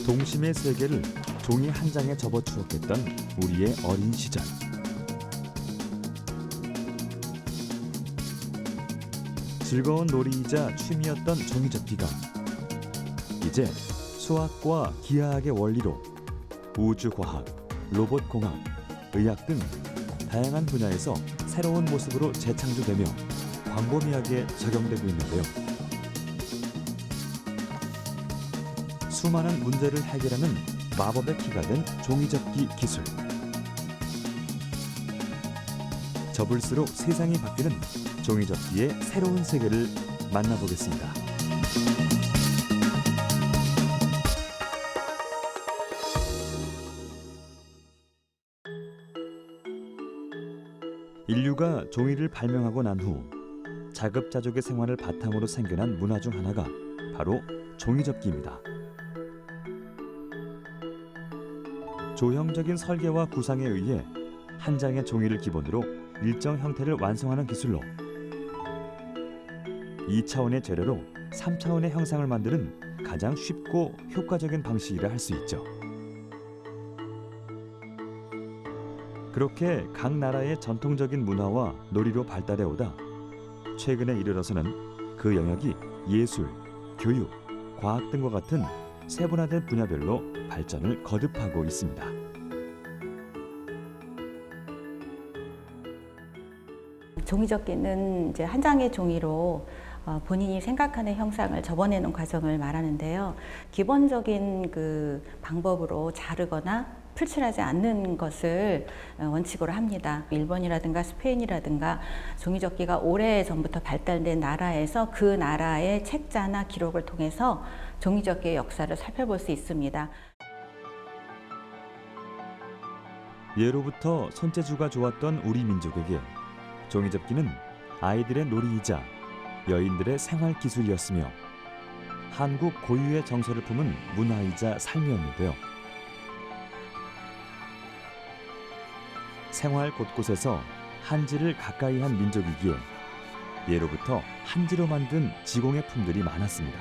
동심의 세계를 종이 한 장에 접어 추억했던 우리의 어린 시절. 즐거운 놀이이자 취미였던 종이접기가 이제 수학과 기하학의 원리로 우주과학, 로봇공학, 의학 등 다양한 분야에서 새로운 모습으로 재창조되며 광범위하게 적용되고 있는데요. 수많은 문제를 해결하는 마법의 키가 된 종이접기 기술. 접을수록 세상이 바뀌는 종이접기의 새로운 세계를 만나보겠습니다. 인류가 종이를 발명하고 난 후 자급자족의 생활을 바탕으로 생겨난 문화 중 하나가 바로 종이접기입니다. 조형적인 설계와 구상에 의해 한 장의 종이를 기본으로 일정 형태를 완성하는 기술로 2차원의 재료로 3차원의 형상을 만드는 가장 쉽고 효과적인 방식이라 할 수 있죠. 그렇게 각 나라의 전통적인 문화와 놀이로 발달해 오다 최근에 이르러서는 그 영역이 예술, 교육, 과학 등과 같은 세분화된 분야별로 발전을 거듭하고 있습니다. 종이접기는 이제 한 장의 종이로 본인이 생각하는 형상을 접어내는 과정을 말하는데요. 기본적인 그 방법으로 자르거나 풀칠하지 않는 것을 원칙으로 합니다. 일본이라든가 스페인이라든가 종이접기가 오래전부터 발달된 나라에서 그 나라의 책자나 기록을 통해서 종이접기의 역사를 살펴볼 수 있습니다. 예로부터 손재주가 좋았던 우리 민족에게 종이접기는 아이들의 놀이이자 여인들의 생활 기술이었으며 한국 고유의 정서를 품은 문화이자 삶이었는데요. 생활 곳곳에서 한지를 가까이 한 민족이기에 예로부터 한지로 만든 지공예 품들이 많았습니다.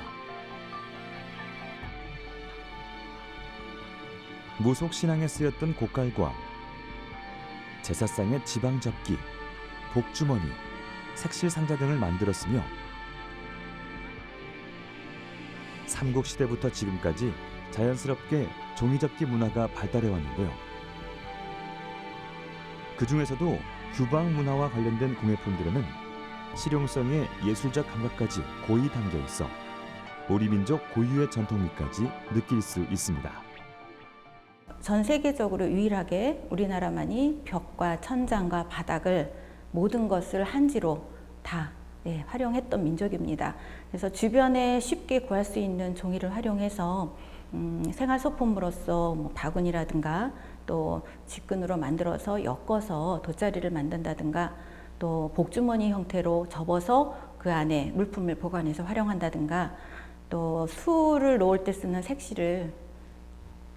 무속 신앙에 쓰였던 고깔과 제사상의 지방접기, 복주머니, 색실상자 등을 만들었으며 삼국시대부터 지금까지 자연스럽게 종이접기 문화가 발달해 왔는데요. 그 중에서도 규방 문화와 관련된 공예품들에는 실용성의 예술적 감각까지 고이 담겨 있어 우리 민족 고유의 전통미까지 느낄 수 있습니다. 전 세계적으로 유일하게 우리나라만이 벽과 천장과 바닥을 모든 것을 한지로 다 활용했던 민족입니다. 그래서 주변에 쉽게 구할 수 있는 종이를 활용해서 생활소품으로서 바구니라든가 또 직근으로 만들어서 엮어서 돗자리를 만든다든가 또 복주머니 형태로 접어서 그 안에 물품을 보관해서 활용한다든가 또 술을 놓을 때 쓰는 색실을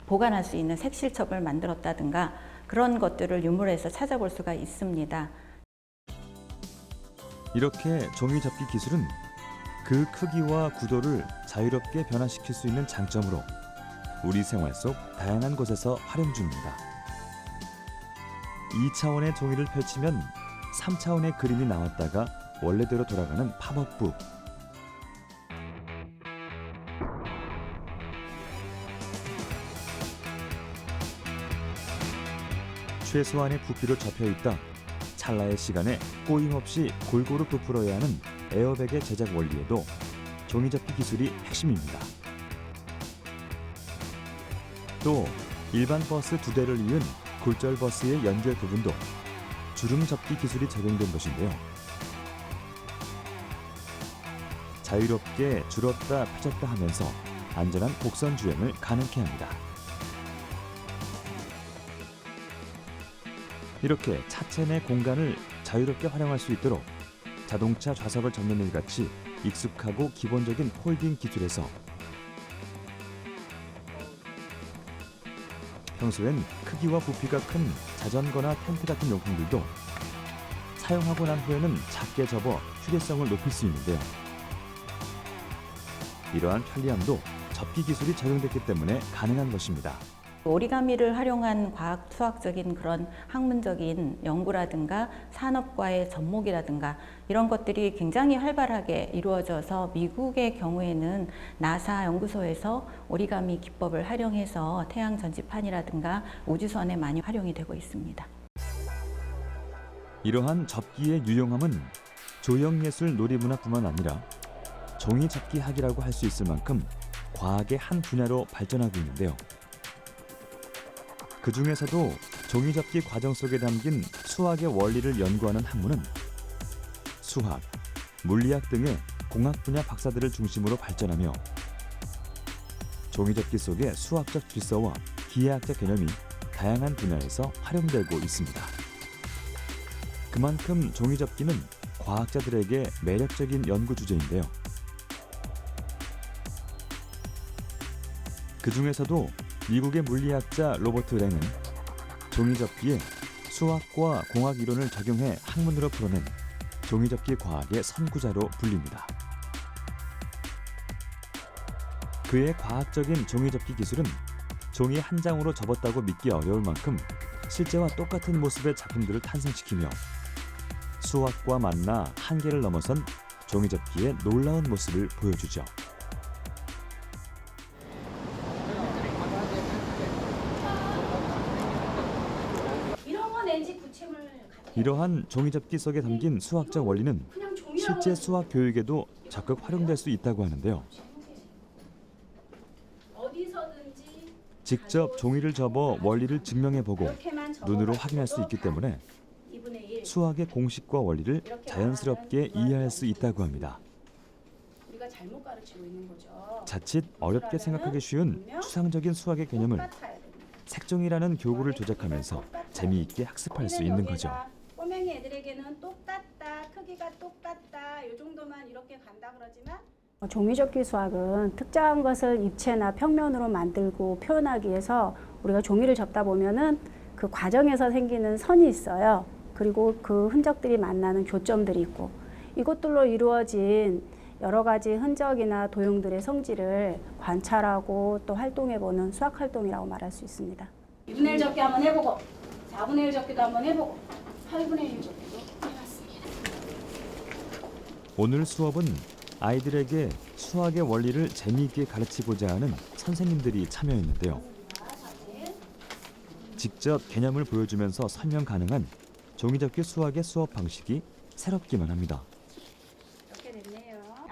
보관할 수 있는 색실첩을 만들었다든가 그런 것들을 유물에서 찾아볼 수가 있습니다. 이렇게 종이접기 기술은 그 크기와 구도를 자유롭게 변화시킬 수 있는 장점으로 우리 생활 속 다양한 곳에서 활용 중입니다. 2차원의 종이를 펼치면 3차원의 그림이 나왔다가 원래대로 돌아가는 팝업북. 최소한의 부피로 접혀있다 찰나의 시간에 꼬임없이 골고루 부풀어야 하는 에어백의 제작 원리에도 종이접기 기술이 핵심입니다. 또 일반 버스 2대를 이은 굴절 버스의 연결 부분도 주름 접기 기술이 적용된 것인데요. 자유롭게 줄었다 펴졌다 하면서 안전한 곡선 주행을 가능케 합니다. 이렇게 차체 내 공간을 자유롭게 활용할 수 있도록 자동차 좌석을 접는 일같이 익숙하고 기본적인 폴딩 기술에서 평소엔 크기와 부피가 큰 자전거나 텐트 같은 용품들도 사용하고 난 후에는 작게 접어 휴대성을 높일 수 있는데요. 이러한 편리함도 접기 기술이 적용됐기 때문에 가능한 것입니다. 오리가미를 활용한 과학 수학적인 그런 학문적인 연구라든가 산업과의 접목이라든가 이런 것들이 굉장히 활발하게 이루어져서 미국의 경우에는 나사 연구소에서 오리가미 기법을 활용해서 태양 전지판이라든가 우주선에 많이 활용이 되고 있습니다. 이러한 접기의 유용함은 조형예술 놀이문화뿐만 아니라 종이 접기 학이라고 할 수 있을 만큼 과학의 한 분야로 발전하고 있는데요. 그 중에서도 종이 접기 과정 속에 담긴 수학의 원리를 연구하는 학문은 수학, 물리학 등의 공학 분야 박사들을 중심으로 발전하며 종이 접기 속의 수학적 질서와 기하학적 개념이 다양한 분야에서 활용되고 있습니다. 그만큼 종이 접기는 과학자들에게 매력적인 연구 주제인데요. 그 중에서도 미국의 물리학자 로버트 랭은 종이접기에 수학과 공학 이론을 적용해 학문으로 풀어낸 종이접기 과학의 선구자로 불립니다. 그의 과학적인 종이접기 기술은 종이 한 장으로 접었다고 믿기 어려울 만큼 실제와 똑같은 모습의 작품들을 탄생시키며 수학과 만나 한계를 넘어선 종이접기의 놀라운 모습을 보여주죠. 이러한 종이접기 속에 담긴 수학적 원리는 실제 수학 교육에도 적극 활용될 수 있다고 하는데요. 직접 종이를 접어 원리를 증명해보고 눈으로 확인할 수 있기 때문에 수학의 공식과 원리를 자연스럽게 이해할 수 있다고 합니다. 자칫 어렵게 생각하기 쉬운 추상적인 수학의 개념을 색종이라는 교구를 조작하면서 재미있게 학습할 수 있는 거죠. 꼬맹이 애들에게는 똑같다, 크기가 똑같다, 이 정도만 이렇게 간다 그러지만 종이접기 수학은 특정한 것을 입체나 평면으로 만들고 표현하기 위해서 우리가 종이를 접다 보면은 그 과정에서 생기는 선이 있어요. 그리고 그 흔적들이 만나는 교점들이 있고 이것들로 이루어진 여러 가지 흔적이나 도형들의 성질을 관찰하고 또 활동해보는 수학 활동이라고 말할 수 있습니다. 2분의 1 접기 한번 해보고 4분의 1 접기도 한번 해보고 8분의 1 접기도 해봤습니다. 오늘 수업은 아이들에게 수학의 원리를 재미있게 가르치고자 하는 선생님들이 참여했는데요. 직접 개념을 보여주면서 설명 가능한 종이접기 수학의 수업 방식이 새롭기만 합니다.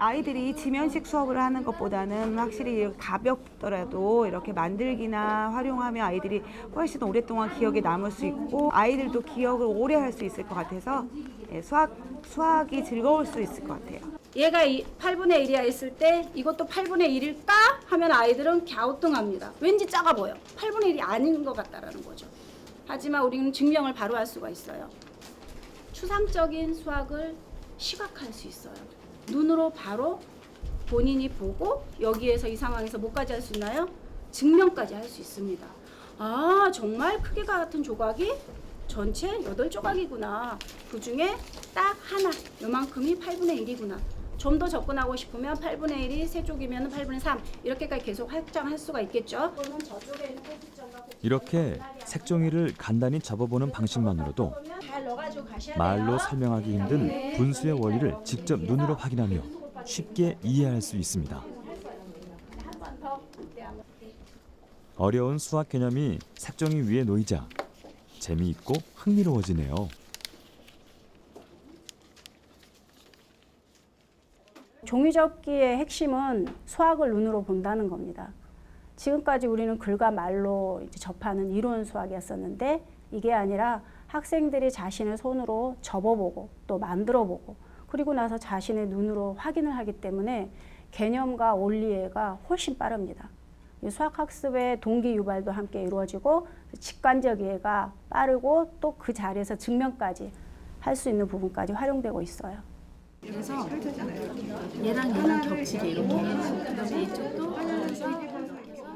아이들이 지면식 수업을 하는 것보다는 확실히 가볍더라도 이렇게 만들기나 활용하면 아이들이 훨씬 오랫동안 기억에 남을 수 있고 아이들도 기억을 오래 할 수 있을 것 같아서 수학이 즐거울 수 있을 것 같아요. 얘가 8분의 1이야 했을 때 이것도 8분의 1일까? 하면 아이들은 갸우뚱합니다. 왠지 작아 보여. 8분의 1이 아닌 것 같다라는 거죠. 하지만 우리는 증명을 바로 할 수가 있어요. 추상적인 수학을 시각화할 수 있어요. 눈으로 바로 본인이 보고 여기에서 이 상황에서 뭐까지 할 수 있나요? 증명까지 할 수 있습니다. 아, 정말 크기가 같은 조각이 전체 8조각이구나. 그 중에 딱 하나, 요만큼이 8분의 1이구나. 좀 더 접근하고 싶으면 8분의 1이 3쪽이면 8분의 3 이렇게까지 계속 확장할 수가 있겠죠. 이렇게 색종이를 간단히 접어보는 방식만으로도 말로 설명하기 힘든 분수의 원리를 직접 눈으로 확인하며 쉽게 이해할 수 있습니다. 어려운 수학 개념이 색종이 위에 놓이자 재미있고 흥미로워지네요. 종이접기의 핵심은 수학을 눈으로 본다는 겁니다. 지금까지 우리는 글과 말로 이제 접하는 이론 수학이었었는데 이게 아니라 학생들이 자신의 손으로 접어보고 또 만들어보고 그리고 나서 자신의 눈으로 확인을 하기 때문에 개념과 원리가 훨씬 빠릅니다. 수학학습의 동기 유발도 함께 이루어지고 직관적 이해가 빠르고 또 그 자리에서 증명까지 할 수 있는 부분까지 활용되고 있어요. 그래서 얘랑 겹치게 이렇게 그다음에 이쪽도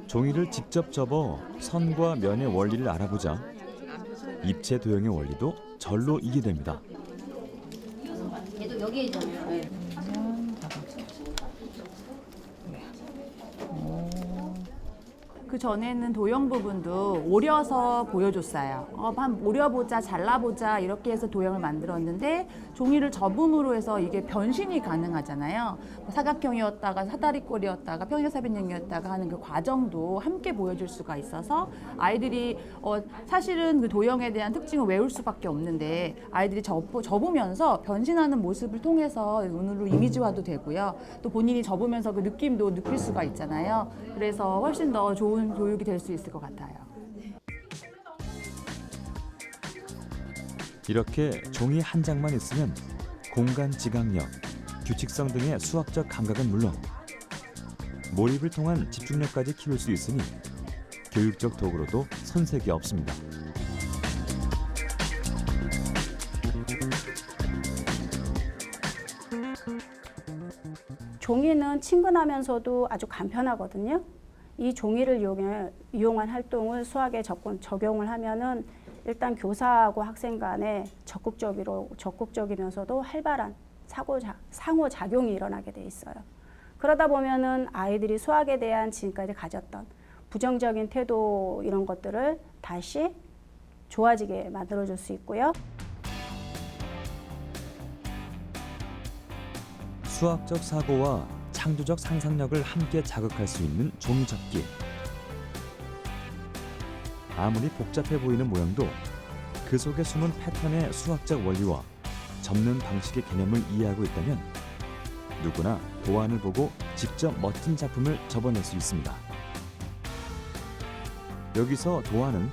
종이를 직접 접어 선과 면의 원리를 알아보자 입체 도형의 원리도 절로 이해됩니다. 얘도 여기에 있잖아요. 그 전에는 도형 부분도 오려서 보여줬어요. 한 오려보자, 잘라보자 이렇게 해서 도형을 만들었는데 종이를 접음으로 해서 이게 변신이 가능하잖아요. 사각형이었다가 사다리꼴이었다가 평행사변형이었다가 하는 그 과정도 함께 보여줄 수가 있어서 아이들이 사실은 그 도형에 대한 특징을 외울 수밖에 없는데 아이들이 접으면서 변신하는 모습을 통해서 눈으로 이미지화도 되고요. 또 본인이 접으면서 그 느낌도 느낄 수가 있잖아요. 그래서 훨씬 더 좋은 교육이 될 수 있을 것 같아요. 이렇게 종이 한 장만 있으면 공간 지각력, 규칙성 등의 수학적 감각은 물론 몰입을 통한 집중력까지 키울 수 있으니 교육적 도구로도 손색이 없습니다. 종이는 친근하면서도 아주 간편하거든요. 이 종이를 이용한 활동을 수학에 적용을 하면은 일단 교사하고 학생 간에 적극적이면서도 활발한 상호작용이 일어나게 돼 있어요. 그러다 보면은 아이들이 수학에 대한 지금까지 가졌던 부정적인 태도 이런 것들을 다시 좋아지게 만들어줄 수 있고요. 수학적 사고와 창조적 상상력을 함께 자극할 수 있는 종이 접기. 아무리 복잡해 보이는 모양도 그 속에 숨은 패턴의 수학적 원리와 접는 방식의 개념을 이해하고 있다면 누구나 도안을 보고 직접 멋진 작품을 접어낼 수 있습니다. 여기서 도안은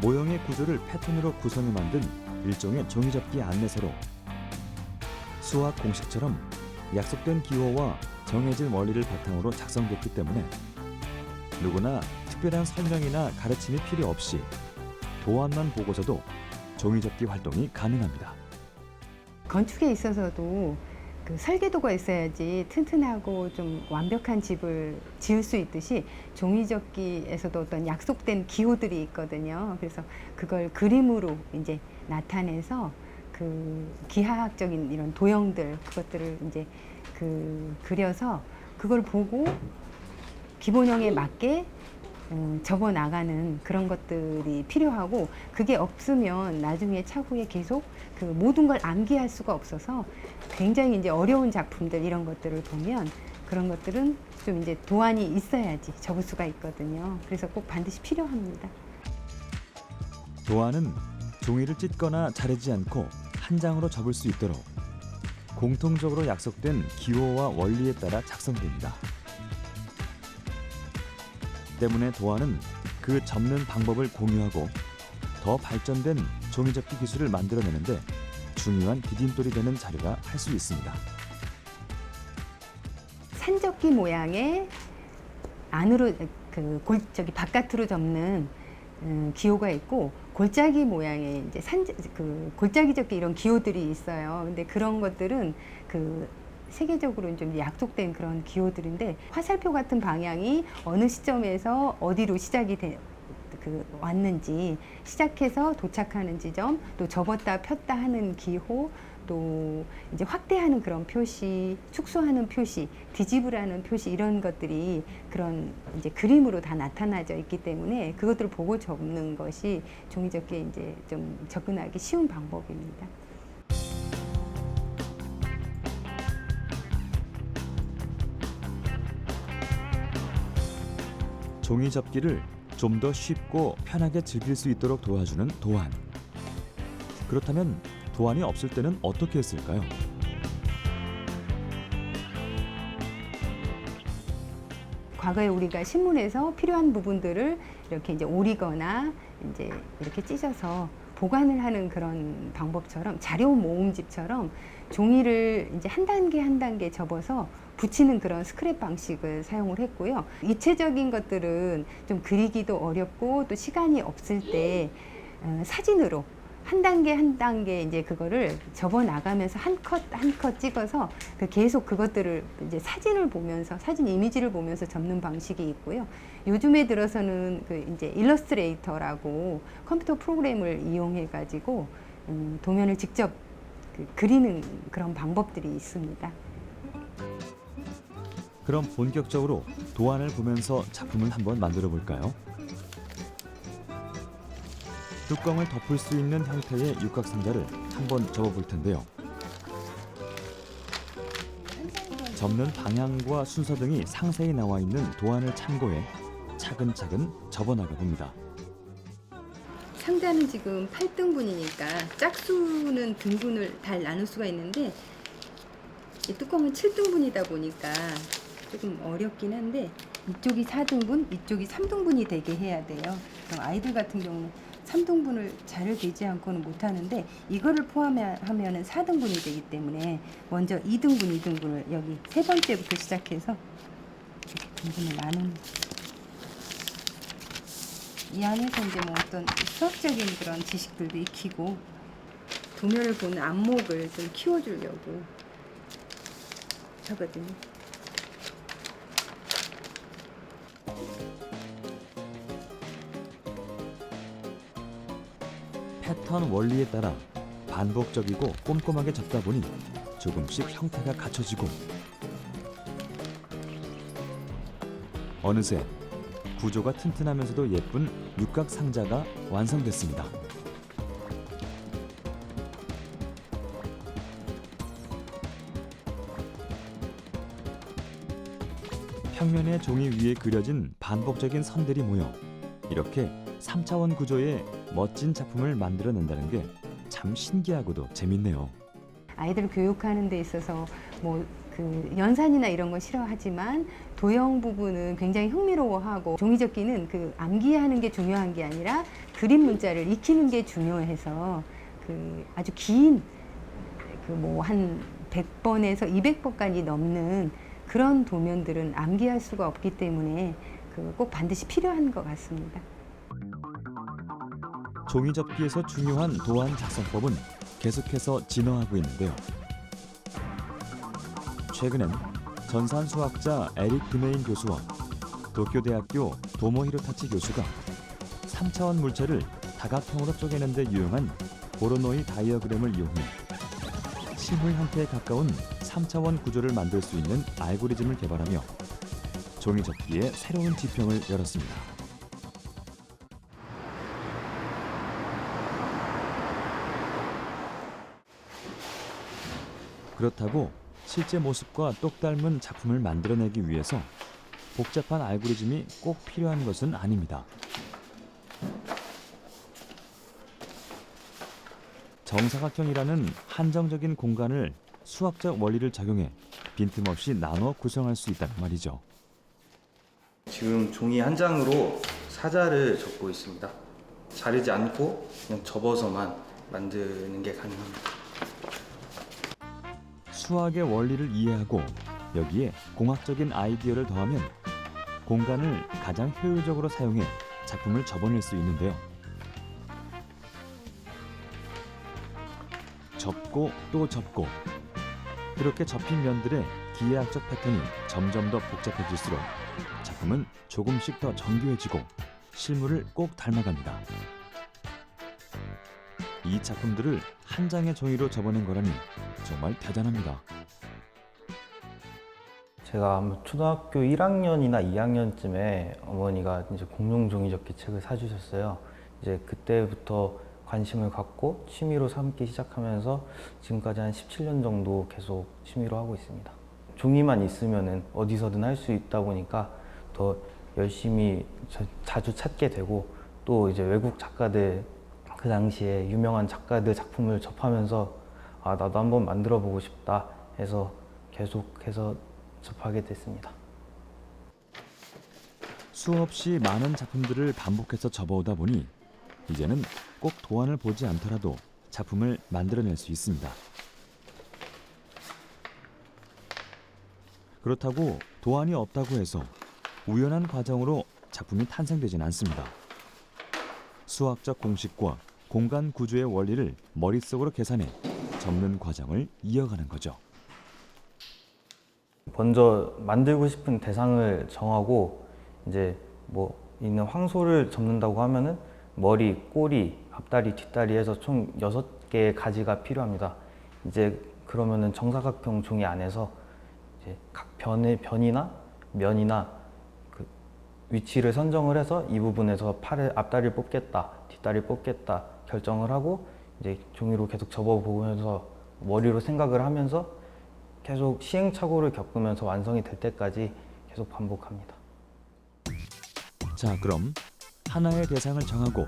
모형의 구조를 패턴으로 구성해 만든 일종의 종이접기 안내서로 수학 공식처럼 약속된 기호와 정해진 원리를 바탕으로 작성됐기 때문에 누구나 특별한 설명이나 가르침이 필요 없이 도안만 보고서도 종이접기 활동이 가능합니다. 건축에 있어서도 그 설계도가 있어야지 튼튼하고 좀 완벽한 집을 지을 수 있듯이 종이접기에서도 어떤 약속된 기호들이 있거든요. 그래서 그걸 그림으로 이제 나타내서 그 기하학적인 이런 도형들 그것들을 이제 그려서 그걸 보고 기본형에 맞게 접어 나가는 그런 것들이 필요하고 그게 없으면 나중에 차후에 계속 그 모든 걸 암기할 수가 없어서 굉장히 이제 어려운 작품들 이런 것들을 보면 그런 것들은 좀 이제 도안이 있어야지 접을 수가 있거든요. 그래서 꼭 반드시 필요합니다. 도안은 종이를 찢거나 자르지 않고 한 장으로 접을 수 있도록 공통적으로 약속된 기호와 원리에 따라 작성됩니다. 때문에 도안은 그 접는 방법을 공유하고 더 발전된 종이접기 기술을 만들어내는데 중요한 디딤돌이 되는 자료라 할 수 있습니다. 산접기 모양의 안으로 바깥으로 접는 기호가 있고 골짜기 모양의 이제 골짜기 접기 이런 기호들이 있어요. 근데 그런 것들은 세계적으로 좀 약속된 그런 기호들인데 화살표 같은 방향이 어느 시점에서 어디로 시작이 왔는지 시작해서 도착하는 지점 또 접었다 폈다 하는 기호 또 이제 확대하는 그런 표시 축소하는 표시 뒤집으라는 표시 이런 것들이 그런 이제 그림으로 다 나타나져 있기 때문에 그것들을 보고 접는 것이 종이접기에 이제 좀 접근하기 쉬운 방법입니다. 종이접기를 좀 더 쉽고 편하게 즐길 수 있도록 도와주는 도안. 그렇다면 도안이 없을 때는 어떻게 했을까요? 과거에 우리가 신문에서 필요한 부분들을 이렇게 이제 오리거나 이제 이렇게 찢어서 보관을 하는 그런 방법처럼 자료 모음집처럼 종이를 이제 한 단계 한 단계 접어서 붙이는 그런 스크랩 방식을 사용을 했고요. 입체적인 것들은 좀 그리기도 어렵고 또 시간이 없을 때 사진으로 한 단계 한 단계 이제 그거를 접어 나가면서 한 컷 한 컷 찍어서 계속 그것들을 이제 사진을 보면서 사진 이미지를 보면서 접는 방식이 있고요. 요즘에 들어서는 이제 일러스트레이터라고 컴퓨터 프로그램을 이용해 가지고 도면을 직접 그리는 그런 방법들이 있습니다. 그럼 본격적으로 도안을 보면서 작품을 한번 만들어 볼까요? 뚜껑을 덮을 수 있는 형태의 육각상자를 한번 접어볼 텐데요. 접는 방향과 순서 등이 상세히 나와 있는 도안을 참고해 차근차근 접어나가 봅니다. 상자는 지금 8등분이니까 짝수는 등분을 잘 나눌 수가 있는데 이 뚜껑은 7등분이다 보니까 조금 어렵긴 한데 이쪽이 4등분, 이쪽이 3등분이 되게 해야 돼요. 그럼 아이들 같은 경우는 3등분을 잘 되지 않고는 못하는데 이거를 포함하면 4등분이 되기 때문에 먼저 2등분을 여기 세 번째부터 시작해서 등분을 나누는 이 안에서 이제 뭐 어떤 수학적인 그런 지식들도 익히고 도면을 보는 안목을 좀 키워주려고 하거든요. 패턴 원리에 따라 반복적이고 꼼꼼하게 접다 보니 조금씩 형태가 갖춰지고 어느새 구조가 튼튼하면서도 예쁜 육각 상자가 완성됐습니다. 평면의 종이 위에 그려진 반복적인 선들이 모여 이렇게 3차원 구조의 멋진 작품을 만들어낸다는 게 참 신기하고도 재밌네요. 아이들을 교육하는 데 있어서 뭐 그 연산이나 이런 건 싫어하지만 도형 부분은 굉장히 흥미로워하고 종이접기는 그 암기하는 게 중요한 게 아니라 그림 문자를 익히는 게 중요해서 그 아주 긴 그 뭐 한 100번에서 200번까지 넘는 그런 도면들은 암기할 수가 없기 때문에 그 꼭 반드시 필요한 것 같습니다. 종이접기에서 중요한 도안 작성법은 계속해서 진화하고 있는데요. 최근엔 전산 수학자 에릭 드메인 교수와 도쿄대학교 도모 히로타치 교수가 3차원 물체를 다각형으로 쪼개는 데 유용한 보로노이 다이어그램을 이용해 실물 형태에 가까운 3차원 구조를 만들 수 있는 알고리즘을 개발하며 종이접기의 새로운 지평을 열었습니다. 그렇다고 실제 모습과 똑 닮은 작품을 만들어내기 위해서 복잡한 알고리즘이 꼭 필요한 것은 아닙니다. 정사각형이라는 한정적인 공간을 수학적 원리를 적용해 빈틈없이 나눠 구성할 수 있다는 말이죠. 지금 종이 한 장으로 사자를 접고 있습니다. 자르지 않고 그냥 접어서만 만드는 게 가능합니다. 수학의 원리를 이해하고 여기에 공학적인 아이디어를 더하면 공간을 가장 효율적으로 사용해 작품을 접어낼 수 있는데요. 접고 또 접고 그렇게 접힌 면들의 기하학적 패턴이 점점 더 복잡해질수록 작품은 조금씩 더 정교해지고 실물을 꼭 닮아갑니다. 이 작품들을 한 장의 종이로 접어낸 거라니 정말 대단합니다. 제가 아마 초등학교 1학년이나 2학년쯤에 어머니가 이제 공룡 종이접기 책을 사주셨어요. 이제 그때부터 관심을 갖고 취미로 삼기 시작하면서 지금까지 한 17년 정도 계속 취미로 하고 있습니다. 종이만 있으면은 어디서든 할 수 있다 보니까 더 열심히 자주 찾게 되고 또 이제 외국 작가들 그 당시에 유명한 작가들 작품을 접하면서 아 나도 한번 만들어 보고 싶다 해서 계속해서 접하게 됐습니다. 수없이 많은 작품들을 반복해서 접어오다 보니 이제는 꼭 도안을 보지 않더라도 작품을 만들어낼 수 있습니다. 그렇다고 도안이 없다고 해서 우연한 과정으로 작품이 탄생되진 않습니다. 수학적 공식과 공간 구조의 원리를 머릿속으로 계산해 접는 과정을 이어가는 거죠. 먼저 만들고 싶은 대상을 정하고 이제 뭐 있는 황소를 접는다고 하면은 머리, 꼬리, 앞다리, 뒷다리 해서 총 6개의 가지가 필요합니다. 이제 그러면은 정사각형 종이 안에서 이제 각 변이나 면이나 그 위치를 선정을 해서 이 부분에서 팔을 앞다리를 뽑겠다, 뒷다리를 뽑겠다 결정을 하고 이제 종이로 계속 접어보면서 머리로 생각을 하면서 계속 시행착오를 겪으면서 완성이 될 때까지 계속 반복합니다. 자, 그럼 하나의 대상을 정하고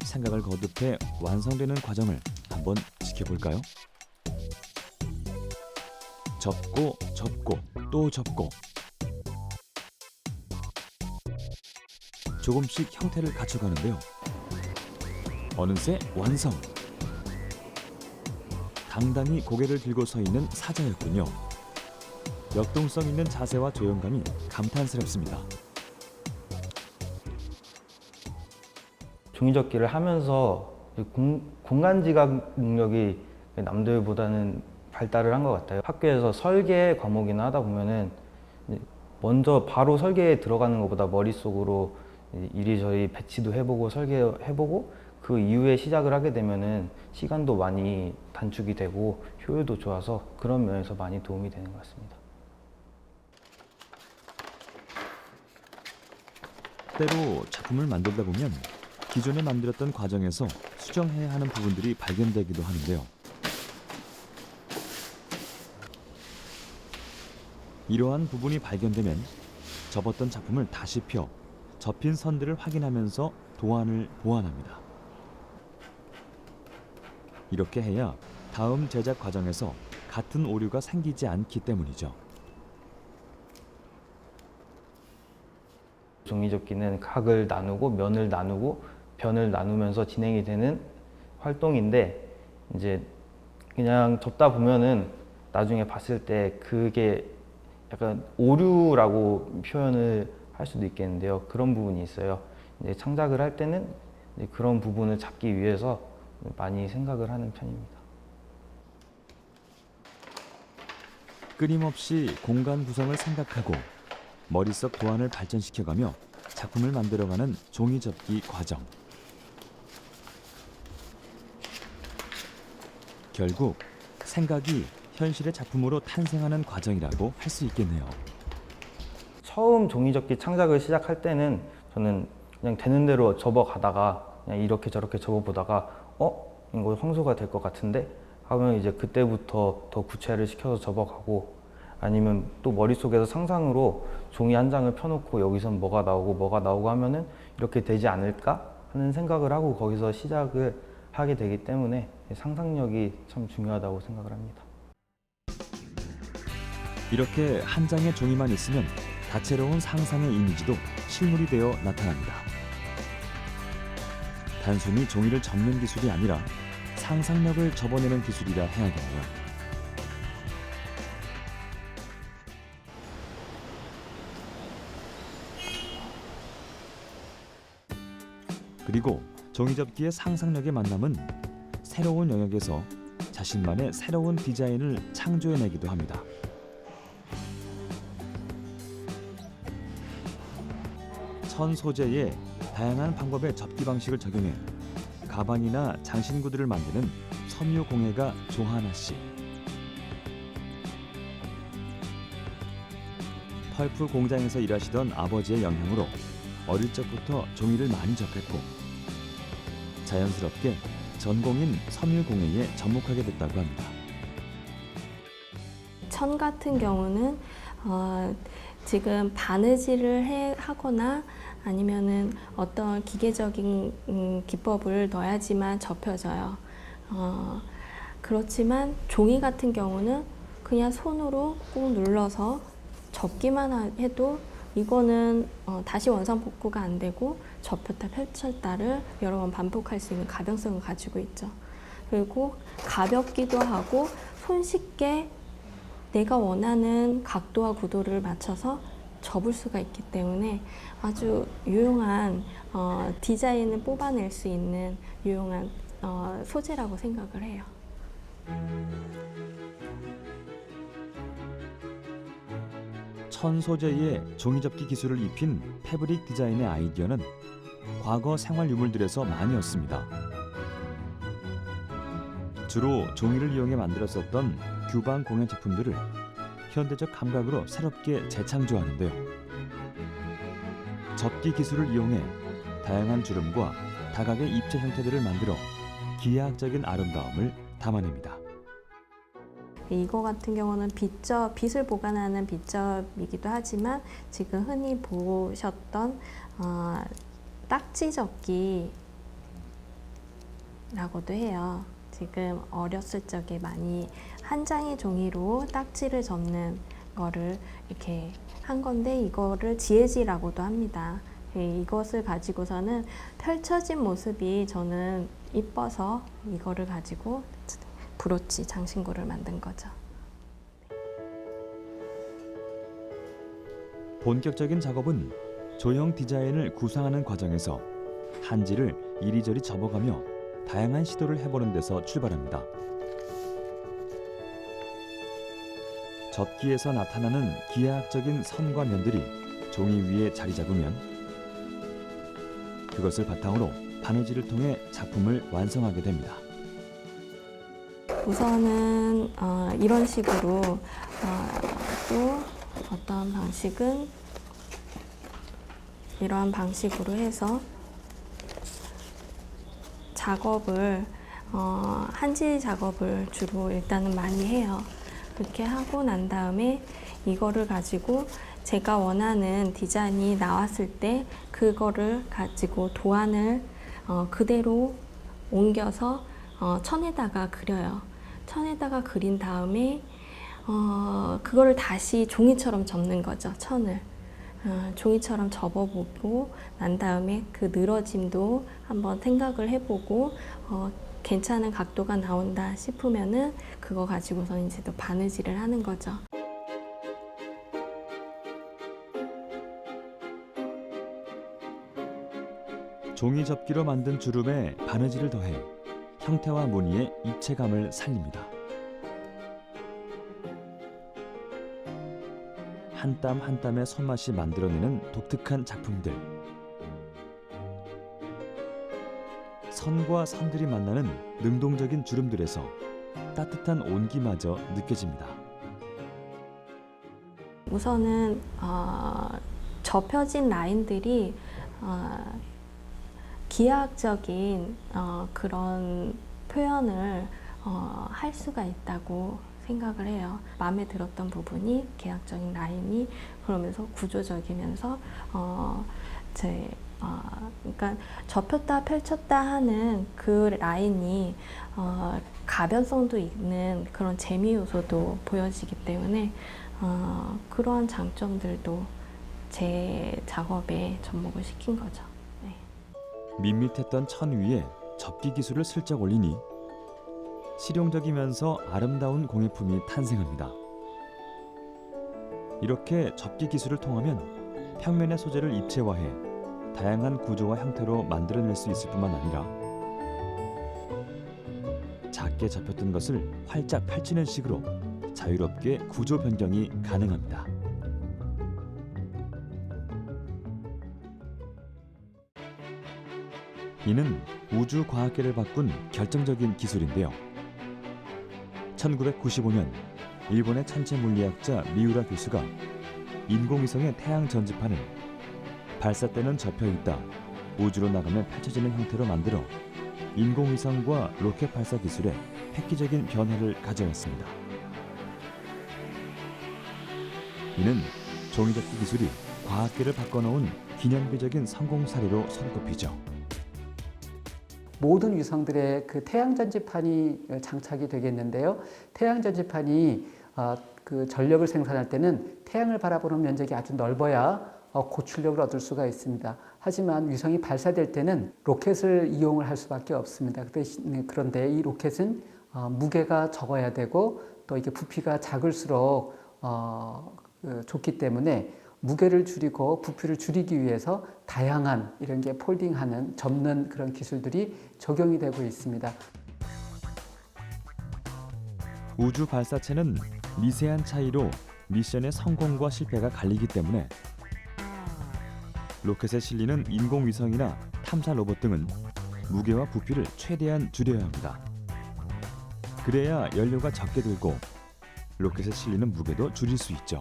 생각을 거듭해 완성되는 과정을 한번 지켜볼까요? 접고 접고 또 접고 조금씩 형태를 갖춰가는데요. 어느새 완성! 당당히 고개를 들고 서 있는 사자였군요. 역동성 있는 자세와 조용감이 감탄스럽습니다. 종이접기를 하면서 공간지각 능력이 남들보다는 발달을 한 것 같아요. 학교에서 설계 과목이나 하다 보면은 먼저 바로 설계에 들어가는 것보다 머릿속으로 이리저리 배치도 해보고 설계해보고 그 이후에 시작을 하게 되면은 시간도 많이 단축이 되고 효율도 좋아서 그런 면에서 많이 도움이 되는 것 같습니다. 때로 작품을 만들다 보면 기존에 만들었던 과정에서 수정해야 하는 부분들이 발견되기도 하는데요. 이러한 부분이 발견되면 접었던 작품을 다시 펴 접힌 선들을 확인하면서 도안을 보완합니다. 이렇게 해야 다음 제작 과정에서 같은 오류가 생기지 않기 때문이죠. 종이접기는 각을 나누고 면을 나누고 변을 나누면서 진행이 되는 활동인데 이제 그냥 접다 보면은 나중에 봤을 때 그게 약간 오류라고 표현을 할 수도 있겠는데요. 그런 부분이 있어요. 이제 창작을 할 때는 이제 그런 부분을 잡기 위해서 많이 생각을 하는 편입니다. 끊임없이 공간 구성을 생각하고 머릿속 도안을 발전시켜가며 작품을 만들어가는 종이접기 과정. 결국 생각이 현실의 작품으로 탄생하는 과정이라고 할 수 있겠네요. 처음 종이접기 창작을 시작할 때는 저는 그냥 되는 대로 접어가다가 그냥 이렇게 저렇게 접어보다가 이거 황소가 될 것 같은데 하면 이제 그때부터 더 구체를 시켜서 접어가고 아니면 또 머릿속에서 상상으로 종이 한 장을 펴놓고 여기선 뭐가 나오고 하면은 이렇게 되지 않을까 하는 생각을 하고 거기서 시작을 하게 되기 때문에 상상력이 참 중요하다고 생각을 합니다. 이렇게 한 장의 종이만 있으면 다채로운 상상의 이미지도 실물이 되어 나타납니다. 단순히 종이를 접는 기술이 아니라 상상력을 접어내는 기술이라 해야겠네요. 그리고 종이접기의 상상력의 만남은 새로운 영역에서 자신만의 새로운 디자인을 창조해내기도 합니다. 천 소재의 다양한 방법의 접기 방식을 적용해 가방이나 장신구들을 만드는 섬유공예가 조하나 씨. 펄프 공장에서 일하시던 아버지의 영향으로 어릴 적부터 종이를 많이 접했고 자연스럽게 전공인 섬유공예에 접목하게 됐다고 합니다. 천 같은 경우는 지금 바느질을 하거나 아니면은 어떤 기계적인 기법을 넣어야지만 접혀져요. 그렇지만 종이 같은 경우는 그냥 손으로 꾹 눌러서 접기만 해도 이거는 다시 원상 복구가 안 되고 접혔다 펼쳤다를 여러 번 반복할 수 있는 가변성을 가지고 있죠. 그리고 가볍기도 하고 손쉽게 내가 원하는 각도와 구도를 맞춰서 접을 수가 있기 때문에 아주 유용한 디자인을 뽑아낼 수 있는 유용한 소재라고 생각을 해요. 천 소재의 종이접기 기술을 입힌 패브릭 디자인의 아이디어는 과거 생활 유물들에서 많이 얻습니다. 주로 종이를 이용해 만들었었던 규방 공예 제품들을 현대적 감각으로 새롭게 재창조하는데요. 접기 기술을 이용해 다양한 주름과 다각의 입체 형태들을 만들어 기하학적인 아름다움을 담아냅니다. 이거 같은 경우는 빗을 보관하는 빗접이기도 하지만 지금 흔히 보셨던 딱지 접기라고도 해요. 지금 어렸을 적에 많이 한 장의 종이로 딱지를 접는 거를 이렇게 한 건데 이거를 지혜지라고도 합니다. 이것을 가지고서는 펼쳐진 모습이 저는 이뻐서 이거를 가지고 브로치, 장신구를 만든 거죠. 본격적인 작업은 조형 디자인을 구상하는 과정에서 한지를 이리저리 접어가며 다양한 시도를 해보는 데서 출발합니다. 접기에서 나타나는 기하학적인 선과 면들이 종이 위에 자리 잡으면 그것을 바탕으로 바느질을 통해 작품을 완성하게 됩니다. 우선은 이런 식으로 또 어떤 방식은 이러한 방식으로 해서 작업을 한지 작업을 주로 일단은 많이 해요. 그렇게 하고 난 다음에 이거를 가지고 제가 원하는 디자인이 나왔을 때 그거를 가지고 도안을 그대로 옮겨서 천에다가 그려요. 천에다가 그린 다음에 그거를 다시 종이처럼 접는 거죠. 천을 종이처럼 접어보고 난 다음에 그 늘어짐도 한번 생각을 해보고 괜찮은 각도가 나온다 싶으면은 그거 가지고서 이제 또 바느질을 하는 거죠. 종이 접기로 만든 주름에 바느질을 더해 형태와 무늬의 입체감을 살립니다. 한 땀 한 땀의 손맛이 만들어내는 독특한 작품들. 선과 선들이 만나는 능동적인 주름들에서 따뜻한 온기마저 느껴집니다. 우선은 접혀진 라인들이 기하학적인 그런 표현을 할 수가 있다고 생각을 해요. 마음에 들었던 부분이 기하학적인 라인이 그러면서 구조적이면서 그러니까 접혔다 펼쳤다 하는 그 라인이 가변성도 있는 그런 재미 요소도 보여지기 때문에 그러한 장점들도 제 작업에 접목을 시킨 거죠. 네. 밋밋했던 천 위에 접기 기술을 슬쩍 올리니 실용적이면서 아름다운 공예품이 탄생합니다. 이렇게 접기 기술을 통하면 평면의 소재를 입체화해 다양한 구조와 형태로 만들어낼 수 있을 뿐만 아니라 작게 접혔던 것을 활짝 펼치는 식으로 자유롭게 구조 변경이 가능합니다. 이는 우주과학계를 바꾼 결정적인 기술인데요. 1995년 일본의 천체 물리학자 미우라 교수가 인공위성의 태양 전지판을 발사 때는 접혀 있다 우주로 나가면 펼쳐지는 형태로 만들어 인공위성과 로켓 발사 기술에 획기적인 변화를 가져왔습니다. 이는 종이접기 기술이 과학계를 바꿔놓은 기념비적인 성공 사례로 손꼽히죠. 모든 위성들의 그 태양 전지판이 장착이 되겠는데요. 태양 전지판이 그 전력을 생산할 때는 태양을 바라보는 면적이 아주 넓어야 고출력을 얻을 수가 있습니다. 하지만 위성이 발사될 때는 로켓을 이용을 할 수밖에 없습니다. 그런데 이 로켓은 무게가 적어야 되고 또 이게 부피가 작을수록 좋기 때문에 무게를 줄이고 부피를 줄이기 위해서 다양한 이런 게 폴딩하는 접는 그런 기술들이 적용이 되고 있습니다. 우주 발사체는 미세한 차이로 미션의 성공과 실패가 갈리기 때문에 로켓에 실리는 인공위성이나 탐사 로봇 등은 무게와 부피를 최대한 줄여야 합니다. 그래야 연료가 적게 들고 로켓에 실리는 무게도 줄일 수 있죠.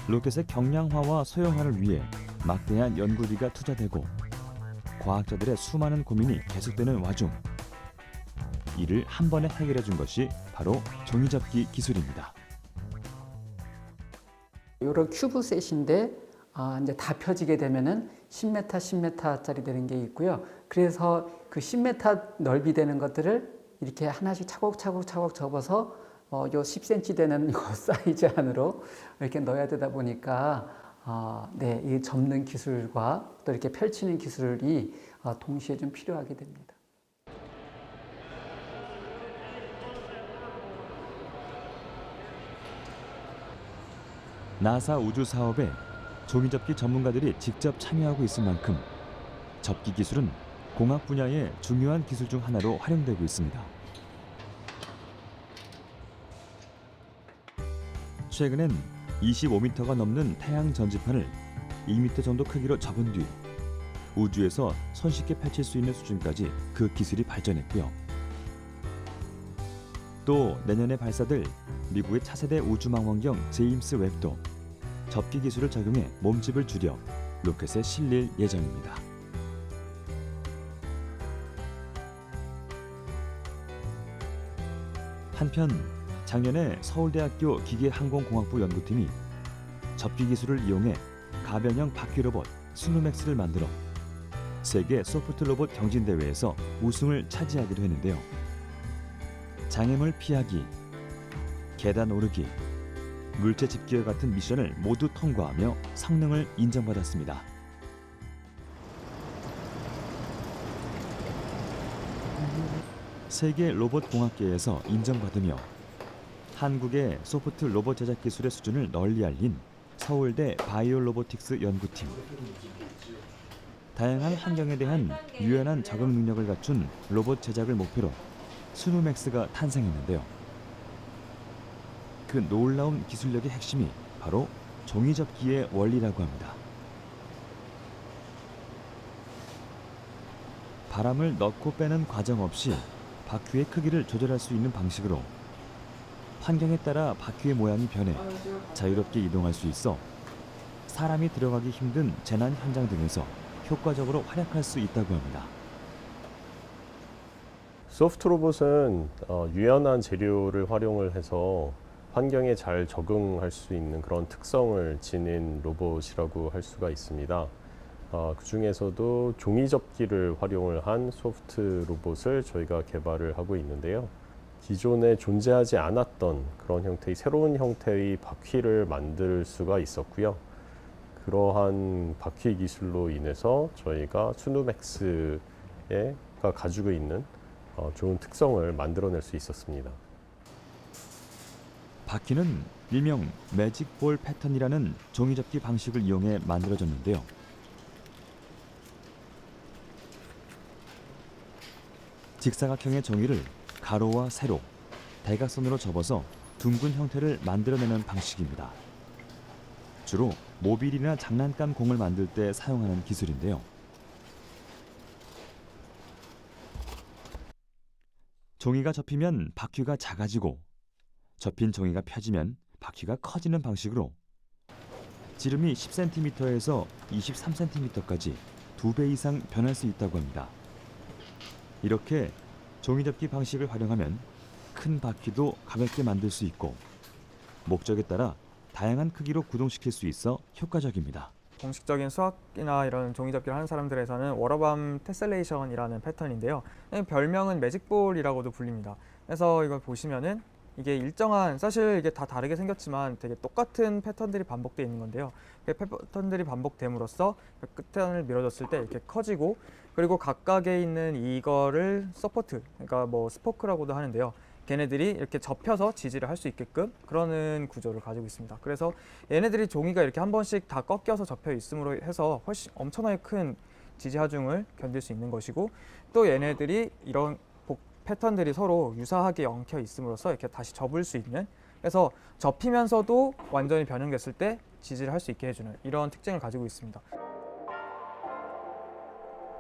로켓의 경량화와 소형화를 위해 막대한 연구비가 투자되고 과학자들의 수많은 고민이 계속되는 와중 이를 한 번에 해결해 준 것이 바로 종이접기 기술입니다. 이런 큐브셋인데 이제 다 펴지게 되면은 10m, 10m짜리 되는 게 있고요. 그래서 그 10m 넓이 되는 것들을 이렇게 하나씩 차곡차곡 접어서 요 10cm 되는 거 사이즈 안으로 이렇게 넣어야 되다 보니까 네, 이 접는 기술과 또 이렇게 펼치는 기술이 동시에 좀 필요하게 됩니다. 나사 우주 사업에 종이접기 전문가들이 직접 참여하고 있을 만큼 접기 기술은 공학 분야의 중요한 기술 중 하나로 활용되고 있습니다. 최근엔 25m가 넘는 태양 전지판을 2m 정도 크기로 접은 뒤 우주에서 손쉽게 펼칠 수 있는 수준까지 그 기술이 발전했고요. 또 내년에 발사될 미국의 차세대 우주망원경 제임스 웹도 접기 기술을 적용해 몸집을 줄여 로켓에 실릴 예정입니다. 한편 작년에 서울대학교 기계항공공학부 연구팀이 접기 기술을 이용해 가변형 바퀴 로봇 스누맥스를 만들어 세계 소프트 로봇 경진대회에서 우승을 차지하기도 했는데요. 장애물 피하기, 계단 오르기, 물체 집기와 같은 미션을 모두 통과하며 성능을 인정받았습니다. 세계 로봇 공학계에서 인정받으며 한국의 소프트 로봇 제작 기술의 수준을 널리 알린 서울대 바이오 로보틱스 연구팀. 다양한 환경에 대한 유연한 적응 능력을 갖춘 로봇 제작을 목표로 스누맥스가 탄생했는데요. 그 놀라운 기술력의 핵심이 바로 종이접기의 원리라고 합니다. 바람을 넣고 빼는 과정 없이 바퀴의 크기를 조절할 수 있는 방식으로 환경에 따라 바퀴의 모양이 변해 자유롭게 이동할 수 있어 사람이 들어가기 힘든 재난 현장 등에서 효과적으로 활약할 수 있다고 합니다. 소프트 로봇은 유연한 재료를 활용을 해서 환경에 잘 적응할 수 있는 그런 특성을 지닌 로봇이라고 할 수가 있습니다. 그 중에서도 종이접기를 활용을 한 소프트 로봇을 저희가 개발을 하고 있는데요. 기존에 존재하지 않았던 그런 형태의 새로운 형태의 바퀴를 만들 수가 있었고요. 그러한 바퀴 기술로 인해서 저희가 스누맥스가 가지고 있는 좋은 특성을 만들어낼 수 있었습니다. 바퀴는 일명 매직볼 패턴이라는 종이접기 방식을 이용해 만들어졌는데요. 직사각형의 종이를 가로와 세로, 대각선으로 접어서 둥근 형태를 만들어내는 방식입니다. 주로 모빌이나 장난감 공을 만들 때 사용하는 기술인데요. 종이가 접히면 바퀴가 작아지고 접힌 종이가 펴지면 바퀴가 커지는 방식으로 지름이 10cm에서 23cm까지 2배 이상 변할 수 있다고 합니다. 이렇게 종이접기 방식을 활용하면 큰 바퀴도 가볍게 만들 수 있고 목적에 따라 다양한 크기로 구동시킬 수 있어 효과적입니다. 공식적인 수학이나 이런 종이접기를 하는 사람들에서는 워러밤 테셀레이션이라는 패턴인데요. 별명은 매직볼이라고도 불립니다. 그래서 이걸 보시면은 이게 일정한, 사실 이게 다 다르게 생겼지만 되게 똑같은 패턴들이 반복되어 있는 건데요. 패턴들이 반복됨으로써 끝단을 밀어줬을 때 이렇게 커지고, 그리고 각각에 있는 이거를 서포트, 그러니까 뭐 스포크라고도 하는데요. 걔네들이 이렇게 접혀서 지지를 할 수 있게끔 그러는 구조를 가지고 있습니다. 그래서 얘네들이 종이가 이렇게 한 번씩 다 꺾여서 접혀 있음으로 해서 훨씬 엄청나게 큰 지지 하중을 견딜 수 있는 것이고, 또 얘네들이 이런 패턴들이 서로 유사하게 엉켜 있음으로써 이렇게 다시 접을 수 있는, 그래서 접히면서도 완전히 변형됐을 때 지지를 할 수 있게 해주는 이런 특징을 가지고 있습니다.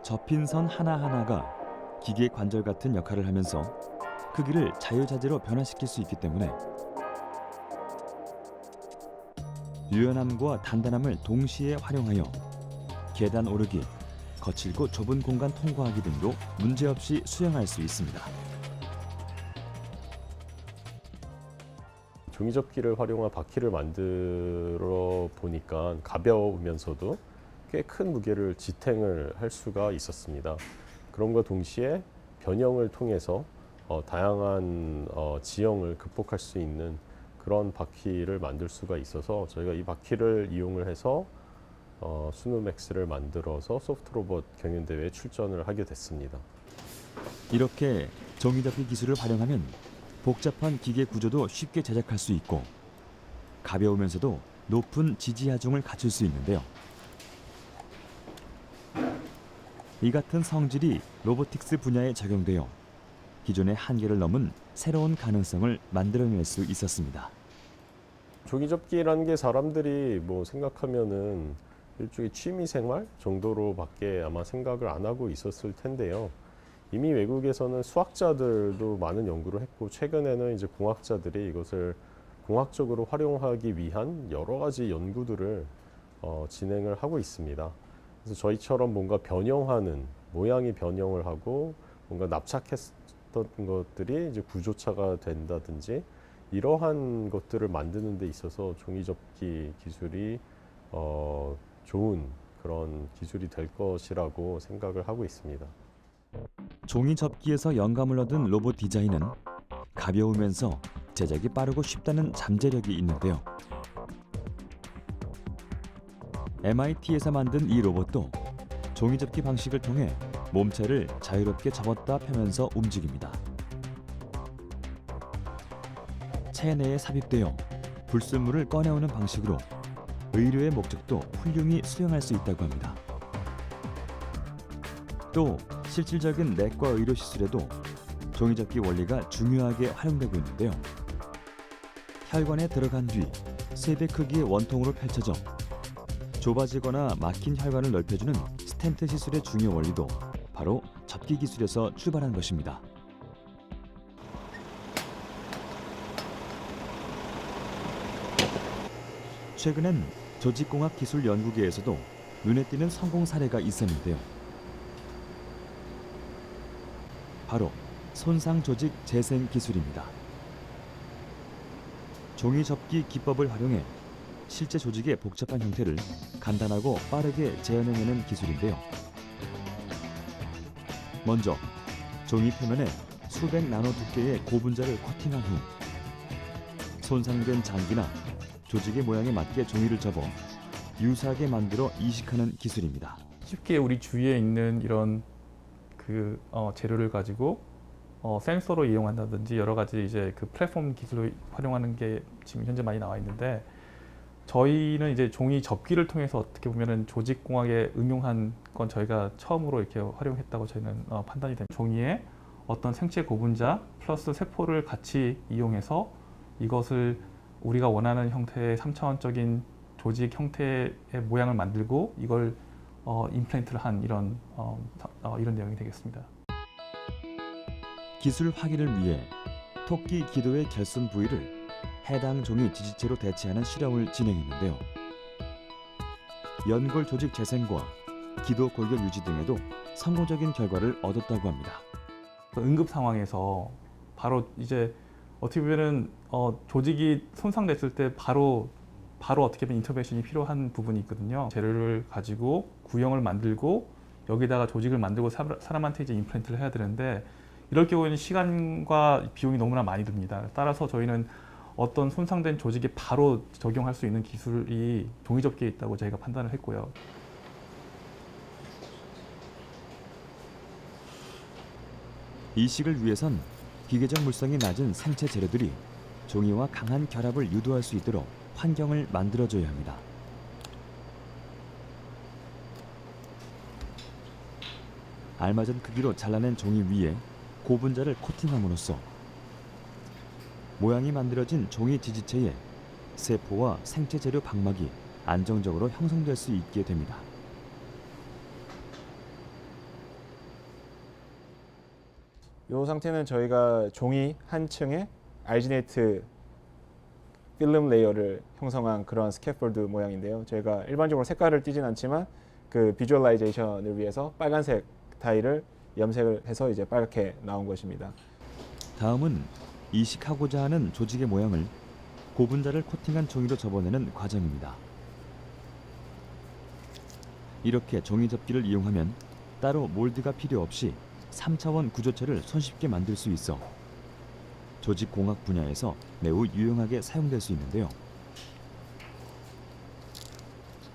접힌 선 하나하나가 기계 관절 같은 역할을 하면서 크기를 자유자재로 변화시킬 수 있기 때문에 유연함과 단단함을 동시에 활용하여 계단 오르기, 거칠고 좁은 공간 통과하기 등도 문제없이 수행할 수 있습니다. 종이접기를 활용한 바퀴를 만들어 보니까 가벼우면서도 꽤 큰 무게를 지탱을 할 수가 있었습니다. 그럼과 동시에 변형을 통해서 다양한 지형을 극복할 수 있는 그런 바퀴를 만들 수가 있어서 저희가 이 바퀴를 이용을 해서 수누맥스를 만들어서 소프트로봇 경연대회에 출전을 하게 됐습니다. 이렇게 종이접기 기술을 활용하면 복잡한 기계 구조도 쉽게 제작할 수 있고 가벼우면서도 높은 지지하중을 갖출 수 있는데요. 이 같은 성질이 로보틱스 분야에 적용되어 기존의 한계를 넘은 새로운 가능성을 만들어낼 수 있었습니다. 종이접기라는 게 사람들이 뭐 생각하면은 일종의 취미생활 정도로밖에 아마 생각을 안 하고 있었을 텐데요. 이미 외국에서는 수학자들도 많은 연구를 했고 최근에는 이제 공학자들이 이것을 공학적으로 활용하기 위한 여러 가지 연구들을 진행을 하고 있습니다. 그래서 저희처럼 뭔가 변형하는 모양이 변형을 하고 뭔가 납작했던 것들이 이제 구조차가 된다든지 이러한 것들을 만드는 데 있어서 종이접기 기술이 좋은 그런 기술이 될 것이라고 생각을 하고 있습니다. 종이접기에서 영감을 얻은 로봇 디자인은 가벼우면서 제작이 빠르고 쉽다는 잠재력이 있는데요. MIT에서 만든 이 로봇도 종이접기 방식을 통해 몸체를 자유롭게 접었다 펴면서 움직입니다. 체내에 삽입되어 불순물을 꺼내오는 방식으로 의료의 목적도 훌륭히 수행할 수 있다고 합니다. 또 실질적인 내과 의료 시술에도 종이접기 원리가 중요하게 활용되고 있는데요. 혈관에 들어간 뒤 3배 크기의 원통으로 펼쳐져 좁아지거나 막힌 혈관을 넓혀주는 스텐트 시술의 중요 원리도 바로 접기 기술에서 출발한 것입니다. 최근엔 조직공학 기술 연구계에서도 눈에 띄는 성공 사례가 있었는데요. 바로 손상 조직 재생 기술입니다. 종이 접기 기법을 활용해 실제 조직의 복잡한 형태를 간단하고 빠르게 재현해내는 기술인데요. 먼저 종이 표면에 수백 나노 두께의 고분자를 코팅한 후 손상된 장기나 조직의 모양에 맞게 종이를 접어 유사하게 만들어 이식하는 기술입니다. 쉽게 우리 주위에 있는 이런 재료를 가지고 센서로 이용한다든지 여러 가지 이제 그 플랫폼 기술을 활용하는 게 지금 현재 많이 나와 있는데 저희는 이제 종이 접기를 통해서 어떻게 보면은 조직공학에 응용한 건 저희가 처음으로 이렇게 활용했다고 저희는 판단이 됩니다. 종이에 어떤 생체 고분자 플러스 세포를 같이 이용해서 이것을 우리가 원하는 형태의 3차원적인 조직 형태의 모양을 만들고 이걸 임플란트를 한 이런 내용이 되겠습니다. 기술 확인을 위해 토끼 기도의 결손 부위를 해당 종이 지지체로 대체하는 실험을 진행했는데요. 연골 조직 재생과 기도 골격 유지 등에도 성공적인 결과를 얻었다고 합니다. 응급 상황에서 바로 이제 어떻게 보면은 조직이 손상됐을 때 바로 어떻게 보면 인터벤션이 필요한 부분이 있거든요. 재료를 가지고 구형을 만들고 여기다가 조직을 만들고 사람한테 이제 임플란트를 해야 되는데 이럴 경우에는 시간과 비용이 너무나 많이 듭니다. 따라서 저희는 어떤 손상된 조직에 바로 적용할 수 있는 기술이 종이접기에 있다고 저희가 판단을 했고요. 이식을 위해선 기계적 물성이 낮은 생체 재료들이 종이와 강한 결합을 유도할 수 있도록 환경을 만들어줘야 합니다. 알맞은 크기로 잘라낸 종이 위에 고분자를 코팅함으로써 모양이 만들어진 종이 지지체에 세포와 생체 재료 방막이 안정적으로 형성될 수 있게 됩니다. 이 상태는 저희가 종이 한 층에 알지네이트 필름 레이어를 형성한 그런 스캐폴드 모양인데요. 저희가 일반적으로 색깔을 띠진 않지만 그 비주얼라이제이션을 위해서 빨간색 타일을 염색을 해서 이제 빨갛게 나온 것입니다. 다음은 이식하고자 하는 조직의 모양을 고분자를 코팅한 종이로 접어내는 과정입니다. 이렇게 종이 접기를 이용하면 따로 몰드가 필요 없이 3차원 구조체를 손쉽게 만들 수 있어 조직공학 분야에서 매우 유용하게 사용될 수 있는데요.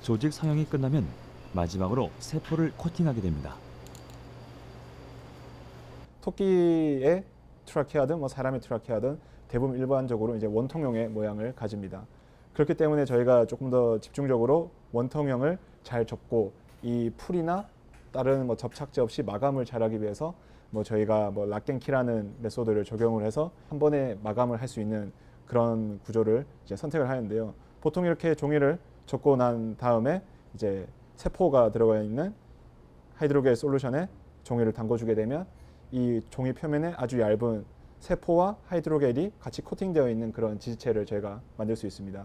조직 성형이 끝나면 마지막으로 세포를 코팅하게 됩니다. 토끼의 트라케아든 뭐 사람의 트라케아든 대부분 일반적으로 이제 원통형의 모양을 가집니다. 그렇기 때문에 저희가 조금 더 집중적으로 원통형을 잘 접고 이 풀이나 다른 뭐 접착제 없이 마감을 잘하기 위해서 뭐 저희가 뭐 락겐키라는 메소드를 적용을 해서 한 번에 마감을 할 수 있는 그런 구조를 이제 선택을 하는데요. 보통 이렇게 종이를 접고 난 다음에 이제 세포가 들어가 있는 하이드로겔 솔루션에 종이를 담궈주게 되면 이 종이 표면에 아주 얇은 세포와 하이드로겔이 같이 코팅되어 있는 그런 지지체를 저희가 만들 수 있습니다.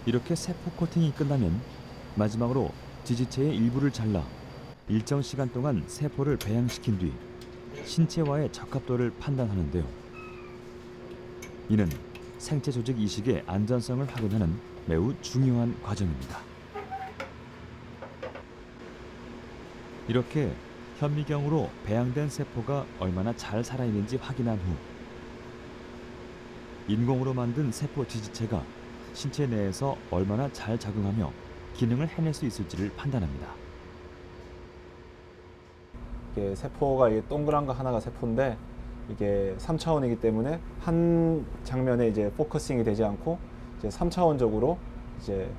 이렇게 세포 코팅이 끝나면 마지막으로 지지체의 일부를 잘라 일정 시간 동안 세포를 배양시킨 뒤 신체와의 적합도를 판단하는데요. 이는 생체 조직 이식의 안전성을 확인하는 매우 중요한 과정입니다. 이렇게 현미경으로 배양된 세포가 얼마나 잘 살아있는지 확인한 후 인공으로 만든 세포 지지체가 신체 내에서 얼마나 잘 적응하며 기능을 해낼 수 있을지를 판단합니다. 이게 세포가 이게 동그란 거 하나가 세포인데 이게 3차원이기 때문에 한 장면에 이제 포커싱이 되지 않고 이제 3차원적으로 이제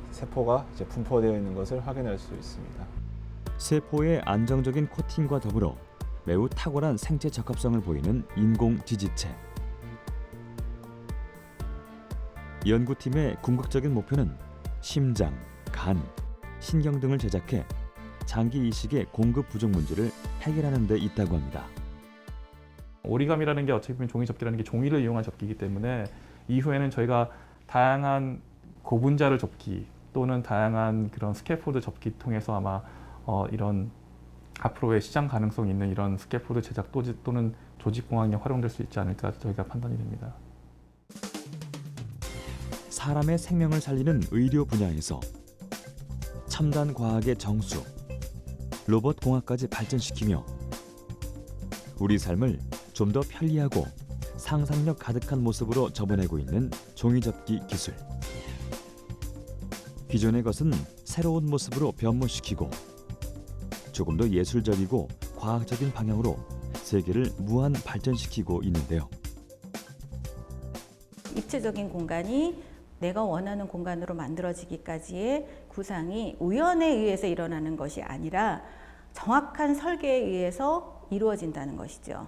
세포가 이제 분포되어 있는 것을 확인할 수 있습니다. 세포의 안정적인 코팅과 더불어 매우 탁월한 생체 적합성을 보이는 인공 지지체. 연구팀의 궁극적인 목표는 심장, 간, 신경 등을 제작해 장기 이식의 공급 부족 문제를 해결하는 데 있다고 합니다. 오리가미라는 게 어떻게 보면 종이 접기라는 게 종이를 이용한 접기이기 때문에 이후에는 저희가 다양한 고분자를 접기 또는 다양한 그런 스캐폴드 접기 통해서 아마 이런 앞으로의 시장 가능성 있는 이런 스캐폴드 제작 또는 조직공학에 활용될 수 있지 않을까 저희가 판단이 됩니다. 사람의 생명을 살리는 의료 분야에서 첨단 과학의 정수, 로봇 공학까지 발전시키며 우리 삶을 좀 더 편리하고 상상력 가득한 모습으로 접어내고 있는 종이접기 기술. 기존의 것은 새로운 모습으로 변모시키고 조금 더 예술적이고 과학적인 방향으로 세계를 무한 발전시키고 있는데요. 입체적인 공간이 내가 원하는 공간으로 만들어지기까지의 구상이 우연에 의해서 일어나는 것이 아니라 정확한 설계에 의해서 이루어진다는 것이죠.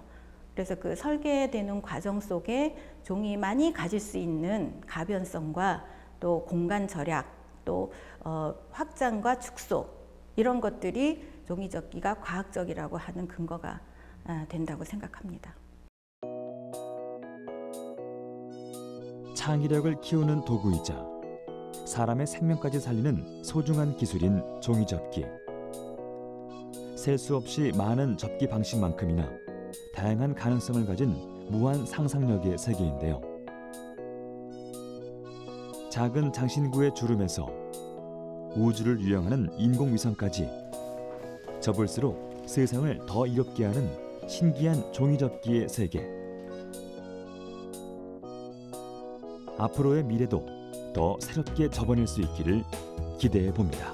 그래서 그 설계되는 과정 속에 종이만이 가질 수 있는 가변성과 또 공간 절약, 또 확장과 축소 이런 것들이 종이접기가 과학적이라고 하는 근거가 된다고 생각합니다. 창의력을 키우는 도구이자 사람의 생명까지 살리는 소중한 기술인 종이접기. 셀 수 없이 많은 접기 방식만큼이나 다양한 가능성을 가진 무한 상상력의 세계인데요. 작은 장신구의 주름에서 우주를 유영하는 인공위성까지 접을수록 세상을 더 이롭게 하는 신기한 종이접기의 세계. 앞으로의 미래도 더 새롭게 접어낼 수 있기를 기대해 봅니다.